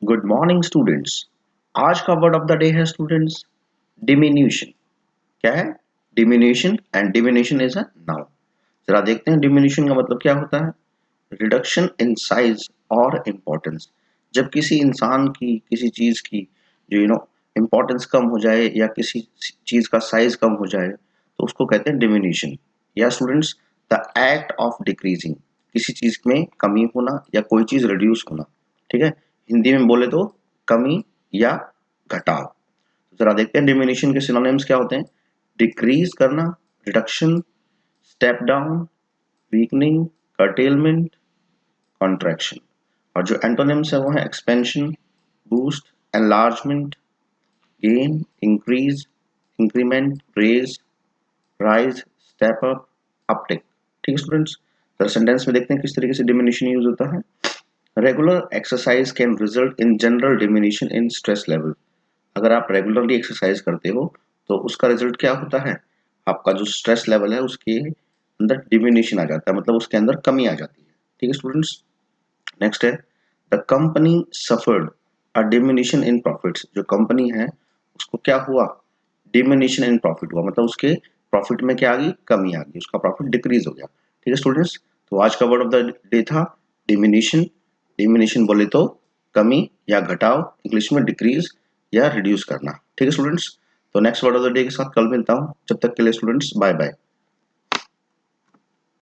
Good morning students. आज का word of the day है स्टूडेंट्स डिमिन्यूशन। क्या है? Diminution. And diminution is a noun. जरा देखते हैं डिमिन्यूशन का मतलब क्या होता है। रिडक्शन इन साइज और इम्पोर्टेंस। जब किसी इंसान की, किसी चीज की जो इम्पोर्टेंस कम हो जाए या किसी चीज का साइज कम हो जाए तो उसको कहते हैं डिमिन्यूशन। या students the act of decreasing, किसी चीज में कमी होना या कोई चीज रिड्यूस होना। ठीक है, हिंदी में बोले तो कमी या घटाव। तो जरा देखते हैं डिमिनिशन के सिनोनिम्स क्या होते हैं। डिक्रीज करना, reduction, step down, weakening, curtailment, contraction. और जो एंटोनिम्स है वो है expansion, boost, enlargement, gain, increase, increment, raise, rise, step up, uptick. ठीक है स्टूडेंट्स, तो सेंटेंस में देखते हैं किस तरीके से डिमिनिशन यूज होता है। Regular exercise can result in general diminishing in stress level. अगर आप रेगुलरली एक्सरसाइज करते हो तो उसका रिजल्ट क्या होता है, आपका जो स्ट्रेस लेवल है उसके अंदर डिमिनिशन आ जाता है, मतलब उसके अंदर कमी आ जाती है। ठीक है स्टूडेंट्स, नेक्स्ट है the company suffered a diminishing in profits. जो कंपनी है उसको क्या हुआ, डिमिनिशन इन प्रॉफिट हुआ, मतलब उसके प्रॉफिट में क्या आ गई, कमी आ गई, उसका प्रॉफिट डिक्रीज हो गया। ठीक है स्टूडेंट्स, तो आज का वर्ड ऑफ द डे था डिमिनिशन। डिमिनिशन बोले तो कमी या घटाव, इंग्लिश में डिक्रीज या रिड्यूस करना। ठीक है स्टूडेंट्स, तो next word of the day के साथ कल मिलता हूँ। जब तक के लिए स्टूडेंट्स बाय बाय।